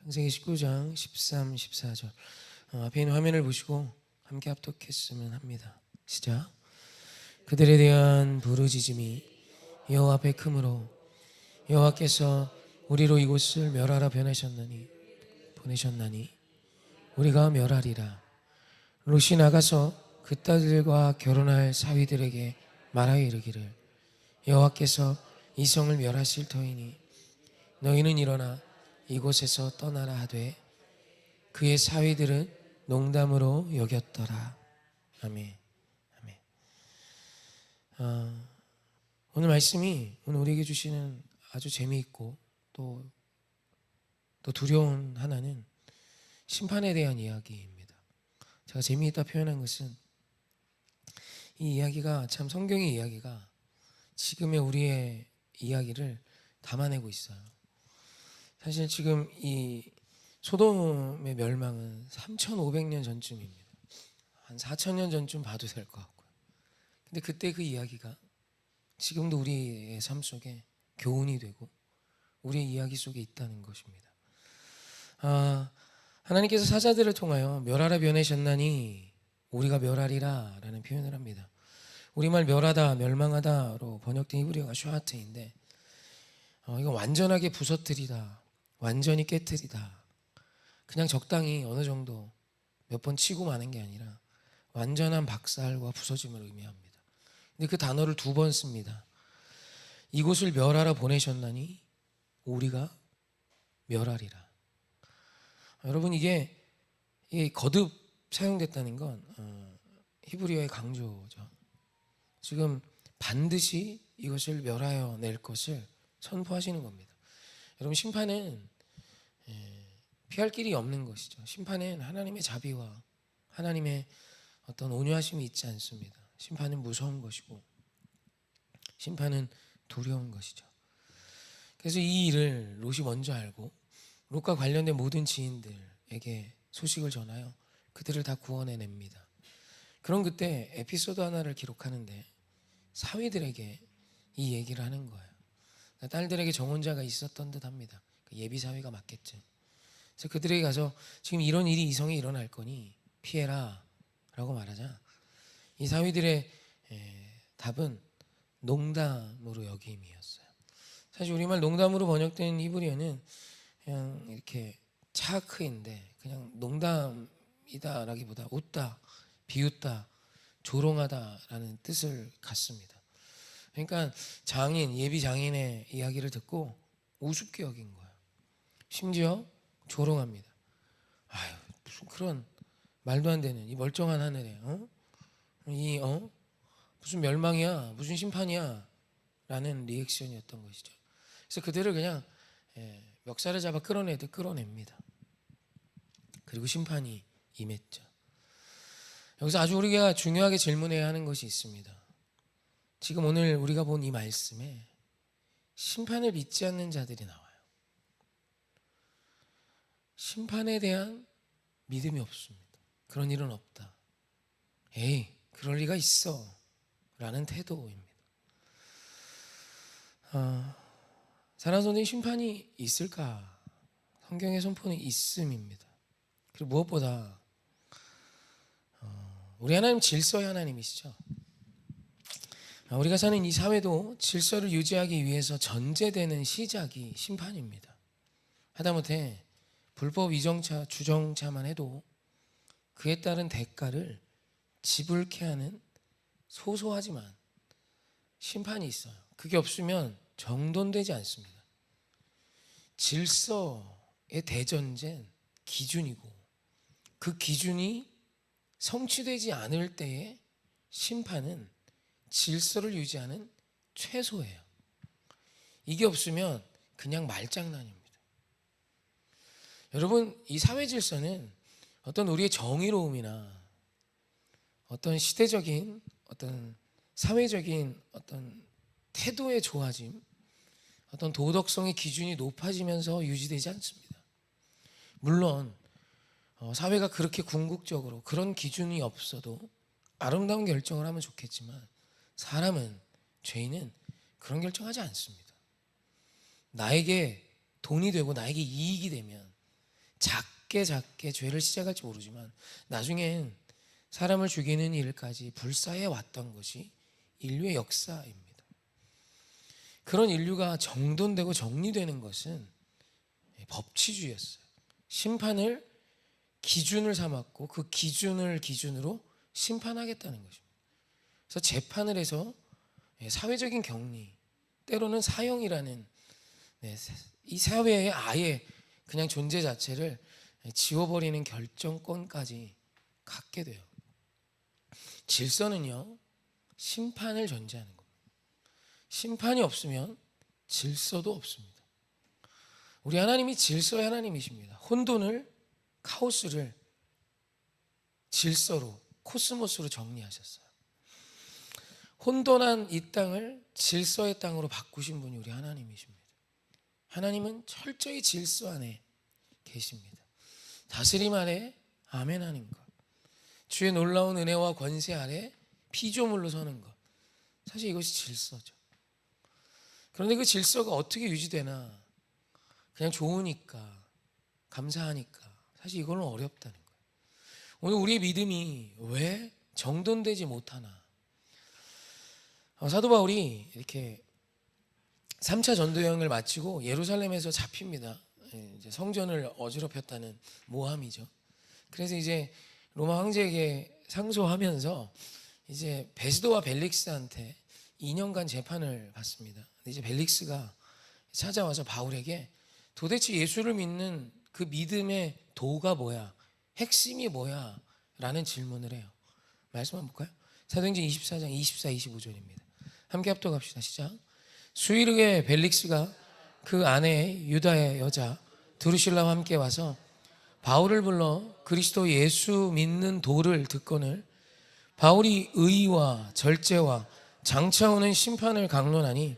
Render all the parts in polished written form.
창세기 19장 13, 14절 앞에 있는 화면을 보시고 함께 합독했으면 합니다. 시작. 그들에 대한 부르짖음이 여호와 앞에 크므로 여호와께서 우리로 이곳을 멸하라 보내셨나니 우리가 멸하리라. 롯이 나가서 그 딸들과 결혼할 사위들에게 말하여 이르기를 여호와께서 이 성을 멸하실 터이니 너희는 일어나 이곳에서 떠나라 하되 그의 사위들은 농담으로 여겼더라. 아멘. 아멘. 오늘 말씀이 오늘 우리에게 주시는 아주 재미있고 또 두려운 하나는 심판에 대한 이야기입니다. 제가 재미있다 표현한 것은 이 이야기가 참 성경의 이야기가 지금의 우리의 이야기를 담아내고 있어요. 사실 지금 이 소돔의 멸망은 3,500년 전쯤입니다. 한 4,000년 전쯤 봐도 될 것 같고요. 근데 그때 그 이야기가 지금도 우리의 삶 속에 교훈이 되고 우리의 이야기 속에 있다는 것입니다. 하나님께서 사자들을 통하여 멸하라 보내셨나니 우리가 멸하리라 라는 표현을 합니다. 우리말 멸하다, 멸망하다로 번역된 히브리어가 슈아트인데 이건 완전하게 부서뜨리다, 완전히 깨뜨리다, 그냥 적당히 어느 정도 몇 번 치고 마는 게 아니라 완전한 박살과 부서짐을 의미합니다. 근데 그 단어를 2번 씁니다. 이곳을 멸하라 보내셨나니 우리가 멸하리라. 여러분 이게 거듭 사용됐다는 건 히브리어의 강조죠. 지금 반드시 이것을 멸하여 낼 것을 선포하시는 겁니다. 여러분 심판은 피할 길이 없는 것이죠. 심판은 하나님의 자비와 하나님의 어떤 온유하심이 있지 않습니다. 심판은 무서운 것이고 심판은 두려운 것이죠. 그래서 이 일을 롯이 먼저 알고 롯과 관련된 모든 지인들에게 소식을 전하여 그들을 다 구원해냅니다. 그런 그때 에피소드 하나를 기록하는데 사위들에게 이 얘기를 하는 거예요. 딸들에게 정혼자가 있었던 듯 합니다. 예비 사위가 맞겠죠. 그래서 그들에게 가서 지금 이런 일이 이 성에 일어날 거니 피해라 라고 말하자 이 사위들의 답은 농담으로 여김이었어요. 사실 우리말 농담으로 번역된 히브리어는 그냥 이렇게 차크인데 그냥 농담이다라기보다 웃다, 비웃다, 조롱하다라는 뜻을 갖습니다. 그러니까 예비 장인의 이야기를 듣고 우습게 여긴 거예요. 심지어 조롱합니다. 아유, 무슨 그런 말도 안 되는 이 멀쩡한 하늘에 무슨 멸망이야, 무슨 심판이야 라는 리액션이었던 것이죠. 그래서 그들을 그냥 멱살을 잡아 끌어내듯 끌어냅니다. 그리고 심판이 임했죠. 여기서 아주 우리가 중요하게 질문해야 하는 것이 있습니다. 지금 오늘 우리가 본 이 말씀에 심판을 믿지 않는 자들이 나와요. 심판에 대한 믿음이 없습니다. 그런 일은 없다. 에이, 그럴 리가 있어 라는 태도입니다. 사랑하는 심판이 있을까? 성경의 선포는 있음입니다. 그리고 무엇보다 우리 하나님 질서의 하나님이시죠. 우리가 사는 이 사회도 질서를 유지하기 위해서 전제되는 시작이 심판입니다. 하다못해 불법 이정차, 주정차만 해도 그에 따른 대가를 지불케 하는 소소하지만 심판이 있어요. 그게 없으면 정돈되지 않습니다. 질서의 대전제는 기준이고 그 기준이 성취되지 않을 때의 심판은 질서를 유지하는 최소예요. 이게 없으면 그냥 말장난입니다. 여러분, 이 사회 질서는 어떤 우리의 정의로움이나 어떤 시대적인 어떤 사회적인 어떤 태도의 좋아짐, 어떤 도덕성의 기준이 높아지면서 유지되지 않습니다. 물론 사회가 그렇게 궁극적으로 그런 기준이 없어도 아름다운 결정을 하면 좋겠지만 사람은, 죄인은 그런 결정하지 않습니다. 나에게 돈이 되고 나에게 이익이 되면 작게 죄를 시작할지 모르지만 나중엔 사람을 죽이는 일까지 불사해 왔던 것이 인류의 역사입니다. 그런 인류가 정돈되고 정리되는 것은 법치주의였어요. 심판을 기준을 삼았고 그 기준을 기준으로 심판하겠다는 것입니다. 그래서 재판을 해서 사회적인 격리, 때로는 사형이라는 이 사회의 아예 그냥 존재 자체를 지워버리는 결정권까지 갖게 돼요. 질서는요, 심판을 전제하는 겁니다. 심판이 없으면 질서도 없습니다. 우리 하나님이 질서의 하나님이십니다. 혼돈을, 카오스를 질서로, 코스모스로 정리하셨어요. 혼돈한 이 땅을 질서의 땅으로 바꾸신 분이 우리 하나님이십니다. 하나님은 철저히 질서 안에 계십니다. 다스림 아래 아멘하는 것, 주의 놀라운 은혜와 권세 아래 피조물로 서는 것, 사실 이것이 질서죠. 그런데 그 질서가 어떻게 유지되나? 그냥 좋으니까, 감사하니까, 사실 이거는 어렵다는 거예요. 오늘 우리의 믿음이 왜 정돈되지 못하나? 사도 바울이 이렇게 3차 전도 여행을 마치고 예루살렘에서 잡힙니다. 이제 성전을 어지럽혔다는 모함이죠. 그래서 이제 로마 황제에게 상소하면서 이제 베스도와 벨릭스한테 2년간 재판을 받습니다. 근데 이제 벨릭스가 찾아와서 바울에게 도대체 예수를 믿는 그 믿음의 도가 뭐야? 핵심이 뭐야? 라는 질문을 해요. 말씀 한번 볼까요? 사도행전 24장 24, 25절입니다. 함께 합독합시다. 시작. 수일후에 벨릭스가 그 아내 유다의 여자 드루실라와 함께 와서 바울을 불러 그리스도 예수 믿는 도를 듣거늘 바울이 의와 절제와 장차 오는 심판을 강론하니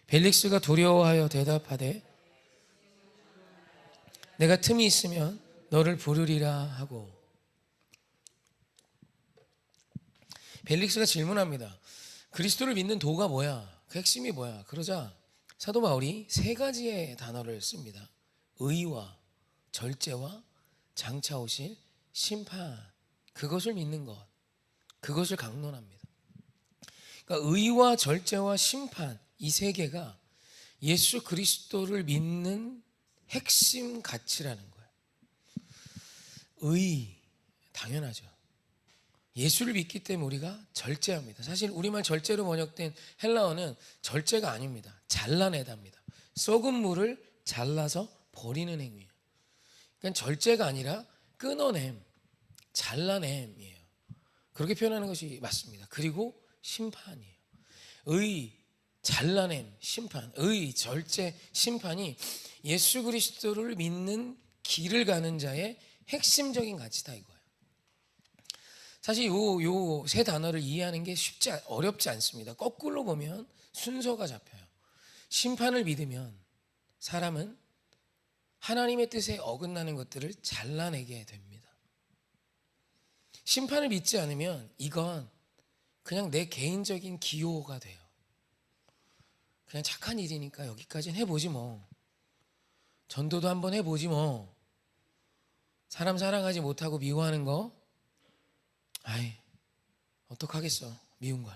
벨릭스가 두려워하여 대답하되 내가 틈이 있으면 너를 부르리라 하고. 벨릭스가 질문합니다. 그리스도를 믿는 도가 뭐야? 그 핵심이 뭐야? 그러자 사도 바울이 세 가지의 단어를 씁니다. 의와 절제와 장차 오실 심판, 그것을 믿는 것, 그것을 강론합니다. 그러니까 의와 절제와 심판, 이 세 개가 예수 그리스도를 믿는 핵심 가치라는 거예요. 의, 당연하죠. 예수를 믿기 때문에 우리가 절제합니다. 사실 우리말 절제로 번역된 헬라어는 절제가 아닙니다. 잘라내다입니다. 썩은 물을 잘라서 버리는 행위예요. 그러니까 절제가 아니라 끊어냄, 잘라냄이에요. 그렇게 표현하는 것이 맞습니다. 그리고 심판이에요. 의, 잘라냄, 심판, 의, 절제, 심판이 예수 그리스도를 믿는 길을 가는 자의 핵심적인 가치다 이거예요. 사실 요 세 단어를 이해하는 게 어렵지 않습니다. 거꾸로 보면 순서가 잡혀요. 심판을 믿으면 사람은 하나님의 뜻에 어긋나는 것들을 잘라내게 됩니다. 심판을 믿지 않으면 이건 그냥 내 개인적인 기호가 돼요. 그냥 착한 일이니까 여기까지는 해보지 뭐. 전도도 한번 해보지 뭐. 사람 사랑하지 못하고 미워하는 거, 아이 어떡하겠어. 미운 걸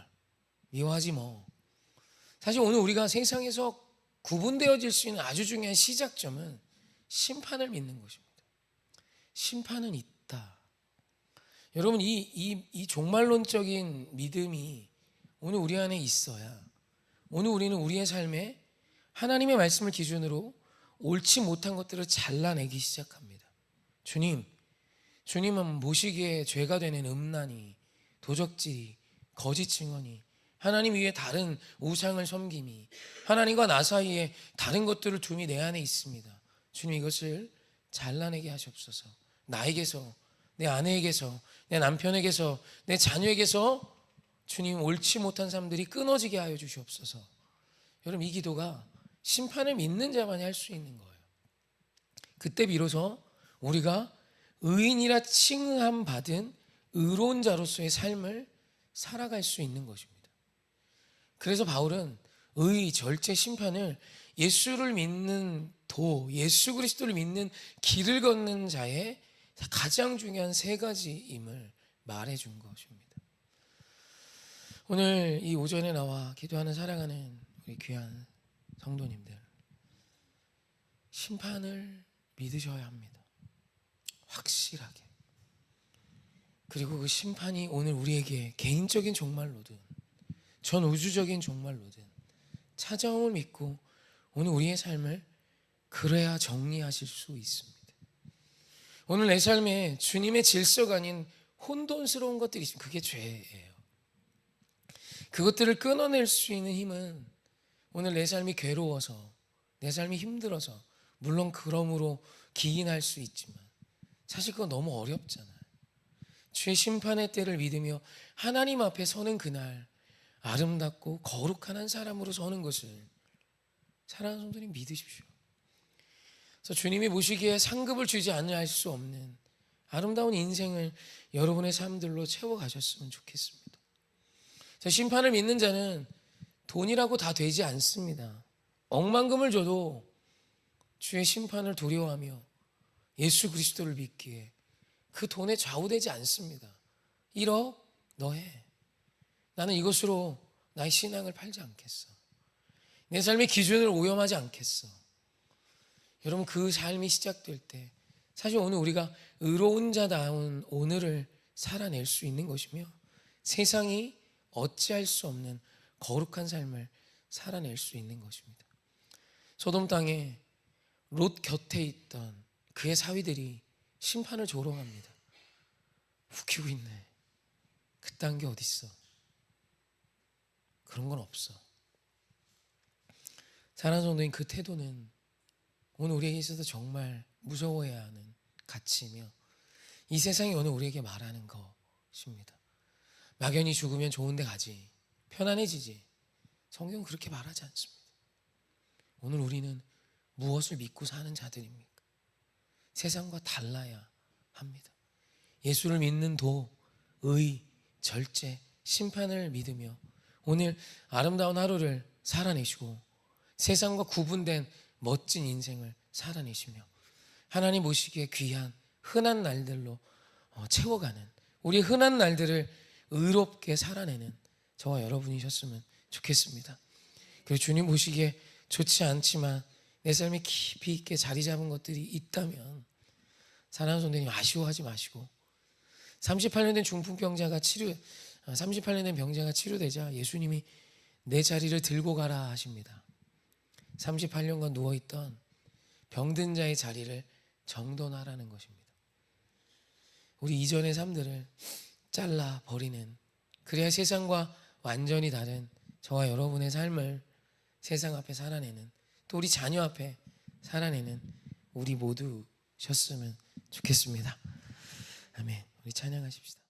미워하지 뭐. 사실 오늘 우리가 세상에서 구분되어질 수 있는 아주 중요한 시작점은 심판을 믿는 것입니다. 심판은 있다. 여러분 이 종말론적인 믿음이 오늘 우리 안에 있어야 오늘 우리는 우리의 삶에 하나님의 말씀을 기준으로 옳지 못한 것들을 잘라내기 시작합니다. 주님은 모시기에 죄가 되는 음란이, 도적질이, 거짓 증언이, 하나님 위에 다른 우상을 섬김이, 하나님과 나 사이에 다른 것들을 둠이 내 안에 있습니다. 주님 이것을 잘라내게 하시옵소서. 나에게서, 내 아내에게서, 내 남편에게서, 내 자녀에게서 주님 옳지 못한 삶들이 끊어지게 하여 주시옵소서. 여러분 이 기도가 심판을 믿는 자만이 할 수 있는 거예요. 그때 비로소 우리가 의인이라 칭함 받은 의로운 자로서의 삶을 살아갈 수 있는 것입니다. 그래서 바울은 의, 절제, 심판을 예수를 믿는 예수 그리스도를 믿는 길을 걷는 자의 가장 중요한 세 가지임을 말해준 것입니다. 오늘 이 오전에 나와 기도하는 사랑하는 우리 귀한 성도님들, 심판을 믿으셔야 합니다. 확실하게. 그리고 그 심판이 오늘 우리에게 개인적인 종말로든 전 우주적인 종말로든 찾아옴을 믿고 오늘 우리의 삶을 그래야 정리하실 수 있습니다. 오늘 내 삶에 주님의 질서가 아닌 혼돈스러운 것들이 있으면 그게 죄예요. 그것들을 끊어낼 수 있는 힘은 오늘 내 삶이 괴로워서, 내 삶이 힘들어서, 물론 그러므로 기인할 수 있지만 사실 그거 너무 어렵잖아요. 주의 심판의 때를 믿으며 하나님 앞에 서는 그날 아름답고 거룩한 한 사람으로 서는 것을 사랑하는 성도님 믿으십시오. 그래서 주님이 보시기에 상급을 주지 않을 수 없는 아름다운 인생을 여러분의 삶들로 채워가셨으면 좋겠습니다. 심판을 믿는 자는 돈이라고 다 되지 않습니다. 억만금을 줘도 주의 심판을 두려워하며 예수 그리스도를 믿기에 그 돈에 좌우되지 않습니다. 1억 너 해. 나는 이것으로 나의 신앙을 팔지 않겠어. 내 삶의 기준을 오염하지 않겠어. 여러분, 그 삶이 시작될 때 사실 오늘 우리가 의로운 자다운 오늘을 살아낼 수 있는 것이며 세상이 어찌할 수 없는 거룩한 삶을 살아낼 수 있는 것입니다. 소돔 땅에 롯 곁에 있던 그의 사위들이 심판을 조롱합니다. 웃기고 있네. 그딴 게 어딨어. 그런 건 없어. 사랑하는 성도님, 그 태도는 오늘 우리에게 있어서 정말 무서워해야 하는 가치이며 이 세상이 오늘 우리에게 말하는 것입니다. 막연히 죽으면 좋은 데 가지, 편안해지지. 성경은 그렇게 말하지 않습니다. 오늘 우리는 무엇을 믿고 사는 자들입니까? 세상과 달라야 합니다. 예수를 믿는 의, 절제, 심판을 믿으며 오늘 아름다운 하루를 살아내시고 세상과 구분된 멋진 인생을 살아내시며 하나님 보시기에 귀한 흔한 날들로 채워가는 우리 흔한 날들을 의롭게 살아내는 저와 여러분이셨으면 좋겠습니다. 그리고 주님 보시기에 좋지 않지만 내 삶에 깊이 있게 자리 잡은 것들이 있다면 사랑하는 성도님, 아쉬워하지 마시고 38년 된 중풍병자가 38년 된 병자가 치료되자 예수님이 내 자리를 들고 가라 하십니다. 38년간 누워있던 병든 자의 자리를 정돈하라는 것입니다. 우리 이전의 삶들을 잘라 버리는, 그래야 세상과 완전히 다른 저와 여러분의 삶을 세상 앞에 살아내는, 또 우리 자녀 앞에 살아내는 우리 모두셨으면 좋겠습니다. 아멘. 우리 찬양하십시다.